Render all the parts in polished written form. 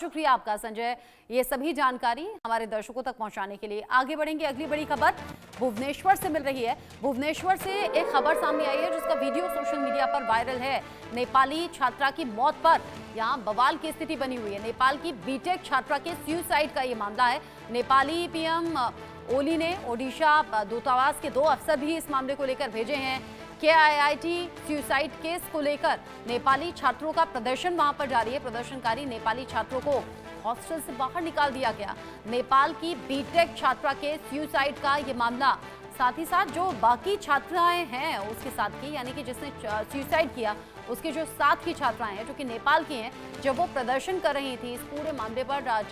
शुक्रिया आपका संजय, ये सभी जानकारी हमारे दर्शकों तक पहुंचाने के लिए। आगे बढ़ेंगे, अगली बड़ी खबर भुवनेश्वर से मिल रही है। भुवनेश्वर से एक खबर सामने आई है जिसका वीडियो सोशल मीडिया पर वायरल है। नेपाली छात्रा की मौत पर यहां बवाल की स्थिति बनी हुई है। नेपाल की बीटेक छात्रा के सुसाइड का ये मामला है। नेपाली पीएम ओली ने ओडिशा दूतावास के 2 अफसर भी इस मामले को लेकर भेजे हैं। KIIT सुसाइड केस को लेकर नेपाली छात्रों का प्रदर्शन वहां पर जारी है। प्रदर्शनकारी नेपाली छात्रों को हॉस्टल से बाहर निकाल दिया गया। नेपाल की बीटेक छात्रा के सुसाइड का ये मामला, साथ ही साथ जो बाकी छात्राएं हैं उसके साथ की, यानी कि जिसने सुसाइड किया उसके जो साथ की छात्राएं हैं जो कि नेपाल की हैं, जब वो प्रदर्शन कर रही थी इस पूरे मामले पर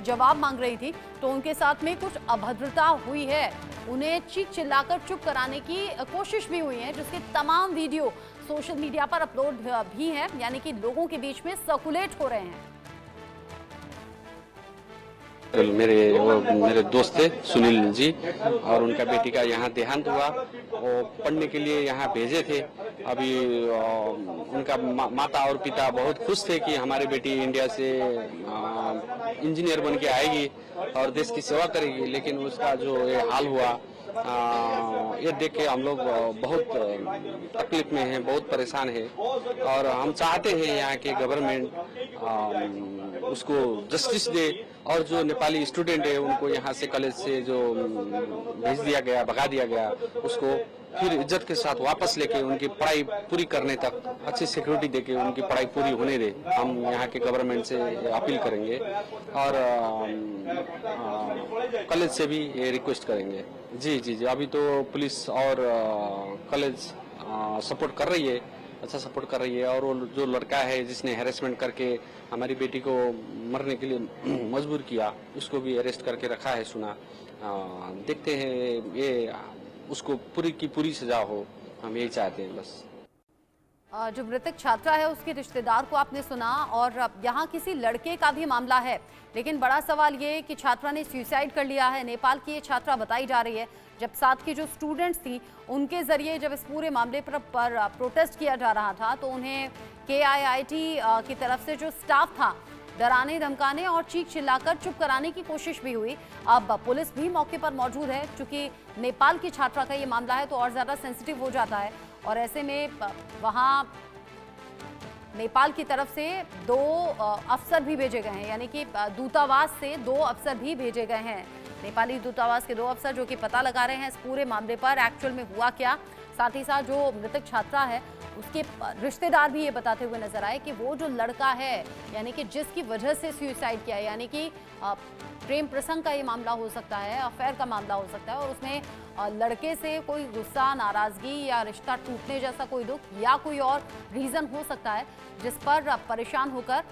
जवाब मांग रही थी तो उनके साथ में कुछ अभद्रता हुई है। उन्हें चीख चिल्लाकर चुप कराने की कोशिश भी हुई है, जिसके तमाम वीडियो सोशल मीडिया पर अपलोड भी हैं, यानी कि लोगों के बीच में सर्कुलेट हो रहे हैं। मेरे दोस्त थे सुनील जी, और उनका बेटी का यहाँ देहांत हुआ। वो पढ़ने के लिए यहाँ भेजे थे। अभी उनका माता और पिता बहुत खुश थे कि हमारी बेटी इंडिया से इंजीनियर बन के आएगी और देश की सेवा करेगी, लेकिन उसका जो ये हाल हुआ ये देख के हम लोग बहुत तकलीफ में हैं, बहुत परेशान हैं। और हम चाहते हैं यहाँ के गवर्नमेंट उसको जस्टिस दे, और जो नेपाली स्टूडेंट है उनको यहाँ से कॉलेज से जो भेज दिया गया, भगा दिया गया, उसको फिर इज्जत के साथ वापस लेके उनकी पढ़ाई पूरी करने तक अच्छी सिक्योरिटी देके उनकी पढ़ाई पूरी होने दे। हम यहाँ के गवर्नमेंट से अपील करेंगे और कॉलेज से भी ये रिक्वेस्ट करेंगे। जी, अभी तो पुलिस और कॉलेज सपोर्ट कर रही है, अच्छा सपोर्ट कर रही है। और वो जो लड़का है जिसने हैरेसमेंट करके हमारी बेटी को मरने के लिए मजबूर किया, उसको भी अरेस्ट करके रखा है सुना। देखते हैं ये उसको पूरी की पूरी सजा हो, हम यही चाहते हैं बस। जो मृतक छात्रा है उसके रिश्तेदार को आपने सुना, और यहाँ किसी लड़के का भी मामला है, लेकिन बड़ा सवाल ये कि छात्रा ने सुसाइड कर लिया है। नेपाल की ये छात्रा बताई जा रही है। जब साथ की जो स्टूडेंट्स थी उनके जरिए जब इस पूरे मामले पर प्रोटेस्ट किया जा रहा था तो उन्हें KIIT की तरफ से जो स्टाफ था डराने धमकाने और चीख चिल्लाकर चुप कराने की कोशिश भी हुई। अब पुलिस भी मौके पर मौजूद है, क्योंकि नेपाल की छात्रा का ये मामला है तो और ज़्यादा सेंसिटिव हो जाता है। और ऐसे में वहाँ नेपाल की तरफ से 2 अफसर भी भेजे गए हैं, यानी कि दूतावास से 2 अफसर भी भेजे गए हैं। नेपाली दूतावास के 2 अफसर जो कि पता लगा रहे हैं इस पूरे मामले पर एक्चुअल में हुआ क्या। साथ ही साथ जो मृतक छात्रा है उसके रिश्तेदार भी ये बताते हुए नजर आए कि वो जो लड़का है, यानी कि जिसकी वजह से सुसाइड किया, यानी कि प्रेम प्रसंग का ये मामला हो सकता है, अफेयर का मामला हो सकता है, और उसमें लड़के से कोई गुस्सा, नाराजगी या रिश्ता टूटने जैसा कोई दुख या कोई और रीज़न हो सकता है जिस पर परेशान होकर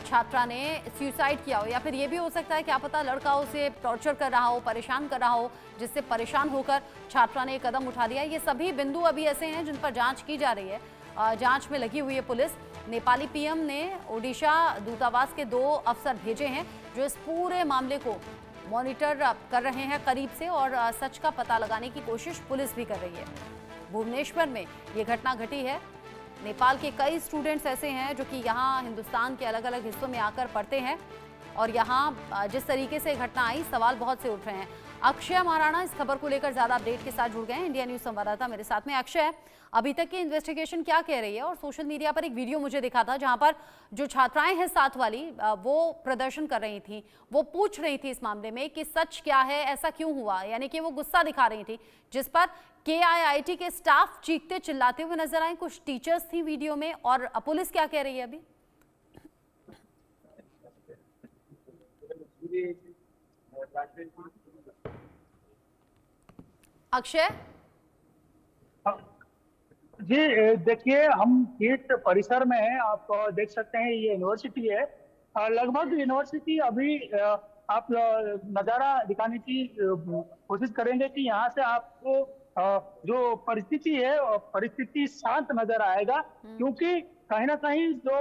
छात्रा ने सुसाइड किया हो। या फिर ये भी हो सकता है क्या पता लड़का उसे टॉर्चर कर रहा हो, परेशान कर रहा हो, जिससे परेशान होकर छात्रा ने कदम उठा दिया। ये सभी बिंदु अभी ऐसे हैं जिन पर जांच की जा रही है। जांच में लगी हुई है पुलिस। नेपाली पीएम ने ओडिशा दूतावास के 2 अफसर भेजे हैं जो इस पूरे मामले को मॉनिटर कर रहे हैं करीब से, और सच का पता लगाने की कोशिश पुलिस भी कर रही है। भुवनेश्वर में ये घटना घटी है। नेपाल के कई स्टूडेंट्स ऐसे हैं जो कि यहाँ हिंदुस्तान के अलग अलग हिस्सों में आकर पढ़ते हैं, और यहाँ जिस तरीके से घटना आई, सवाल बहुत से उठ रहे हैं। अक्षय महाराणा इस खबर को लेकर ज्यादा अपडेट के साथ जुड़ गए हैं। इंडिया न्यूज संवाददाता मेरे साथ में। अक्षय, अभी तक की इन्वेस्टिगेशन क्या कह रही है? और सोशल मीडिया पर एक वीडियो मुझे दिखा था जहां पर जो छात्राएं हैं साथ वाली, वो प्रदर्शन कर रही थी, वो पूछ रही थी इस मामले में कि सच क्या है, ऐसा क्यों हुआ, यानी कि वो गुस्सा दिखा रही थी, जिस पर KIIT के स्टाफ चीखते चिल्लाते हुए नजर आए। कुछ टीचर्स थी वीडियो में, और पुलिस क्या कह रही है अभी? अक्षय जी, देखिए हम गेट परिसर में हैं। आप देख सकते हैं ये यूनिवर्सिटी है। लगभग यूनिवर्सिटी अभी आप नज़ारा दिखाने की कोशिश करेंगे कि यहाँ से आपको जो परिस्थिति है परिस्थिति शांत नजर आएगा, क्योंकि कहीं ना कहीं जो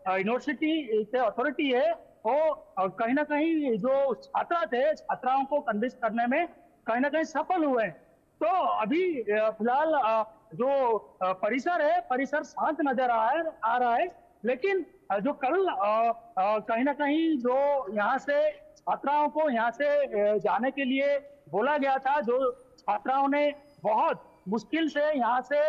यूनिवर्सिटी से अथॉरिटी है वो कहीं ना कहीं जो छात्रा थे, छात्राओं को कन्विंस करने में कहीं ना कहीं सफल हुए हैं। तो अभी फिलहाल जो परिसर है, परिसर शांत नजर आ रहा है, लेकिन जो कल कहीं ना कहीं जो यहाँ से छात्राओं को यहाँ से जाने के लिए बोला गया था, जो छात्राओं ने बहुत मुश्किल से यहाँ से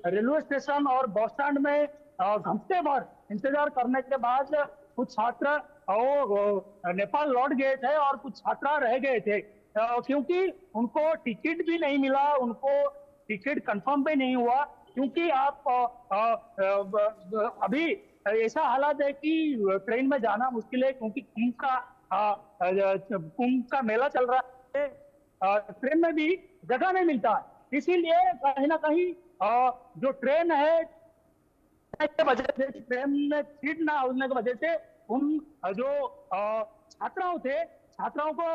रेलवे स्टेशन और बस स्टैंड में घंटे भर इंतजार करने के बाद कुछ छात्र वो नेपाल लौट गए थे और कुछ छात्रा रह गए थे, क्योंकि उनको टिकट भी नहीं मिला, उनको टिकट कंफर्म भी नहीं हुआ। क्योंकि आप अभी ऐसा हालात है कि ट्रेन में जाना मुश्किल है, क्योंकि कुंभ का मेला चल रहा है, ट्रेन में भी जगह नहीं मिलता। इसीलिए कहीं ना कहीं जो ट्रेन है वजह से, ट्रेन में सीट ना होने की वजह से उन जो छात्राओं को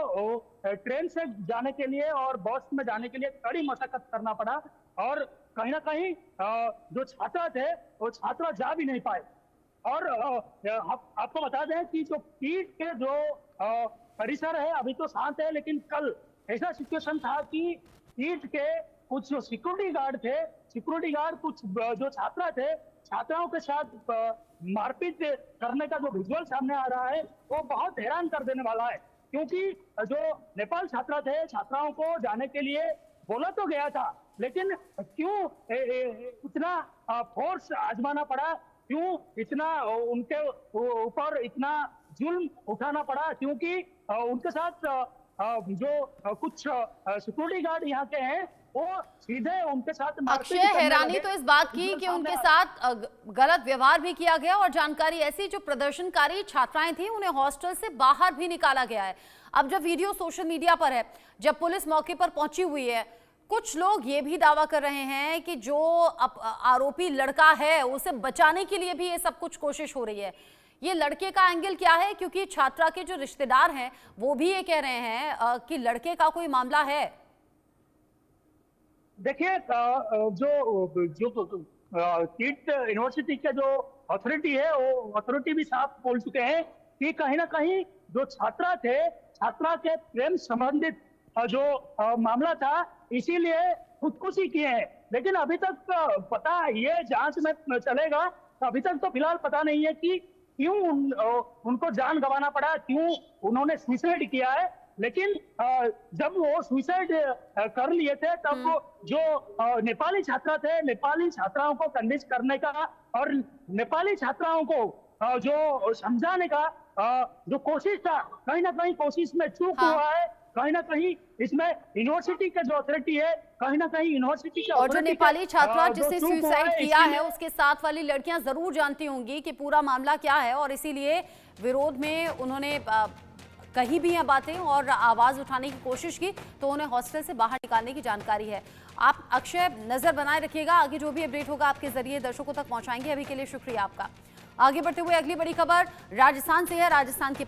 ट्रेन से जाने के लिए और बस में जाने के लिए कड़ी मशक्कत करना पड़ा, और कहीं ना कहीं जो छात्र थे वो छात्र जा भी नहीं पाए। और आपको बता दें कि जो पीठ के जो परिसर है अभी तो शांत है, लेकिन कल ऐसा सिचुएशन था कि पीठ के कुछ जो सिक्योरिटी गार्ड कुछ जो छात्रा थे, छात्राओं के साथ मारपीट करने का जो विजुअल सामने आ रहा है वो बहुत हैरान कर देने वाला है। क्योंकि जो नेपाल छात्रा थे, छात्राओं को जाने के लिए बोला तो गया था, लेकिन क्यों इतना फोर्स आजमाना पड़ा, क्यों इतना उनके ऊपर इतना जुल्म उठाना पड़ा? क्योंकि उनके साथ जो कुछ सिक्योरिटी गार्ड यहाँ के हैं वो सीधे उनके साथ अक्षय, हैरानी तो इस बात की कि उनके साथ गलत व्यवहार भी किया गया और जानकारी ऐसी, जो प्रदर्शनकारी छात्राएं थी उन्हें हॉस्टल से बाहर भी निकाला गया है। अब जब वीडियो सोशल मीडिया पर है, जब पुलिस मौके पर पहुंची हुई है, कुछ लोग ये भी दावा कर रहे हैं कि जो आरोपी लड़का है उसे बचाने के लिए भी ये सब कुछ कोशिश हो रही है। ये लड़के का एंगल क्या है? क्योंकि छात्रा के जो रिश्तेदार हैं वो भी ये कह रहे हैं कि लड़के का कोई मामला है। देखिए, जो कीट यूनिवर्सिटी के जो अथॉरिटी है वो अथॉरिटी भी साफ बोल चुके हैं कि कहीं ना कहीं जो छात्रा के प्रेम संबंधित जो मामला था, इसीलिए खुदकुशी किए हैं। लेकिन अभी तक पता ये जांच में चलेगा, तो अभी तक तो फिलहाल पता नहीं है कि क्यों उनको जान गंवाना पड़ा, क्यों उन्होंने सुसाइड किया है। लेकिन जब वो सुसाइड कर लिए थे तब जो नेपाली छात्रा थे, नेपाली छात्राओं को कन्विंस करने का और नेपाली छात्राओं को जो समझाने का जो कोशिश था, कहीं ना कहीं कोशिश में चूक हुआ है। कहीं ना कहीं इसमें यूनिवर्सिटी का जो अथॉरिटी है, कहीं ना कहीं यूनिवर्सिटी का, और जो नेपाली छात्रा जिसने सुसाइड किया है उसके साथ वाली लड़कियां जरूर जानती होंगी कि पूरा मामला क्या है, और इसीलिए विरोध में उन्होंने कहीं भी यह बातें और आवाज उठाने की कोशिश की, तो उन्हें हॉस्टल से बाहर निकालने की जानकारी है। आप अक्षय नजर बनाए रखिएगा, आगे जो भी अपडेट होगा आपके जरिए दर्शकों तक पहुंचाएंगे। अभी के लिए शुक्रिया आपका। आगे बढ़ते हुए अगली बड़ी खबर राजस्थान से है। राजस्थान के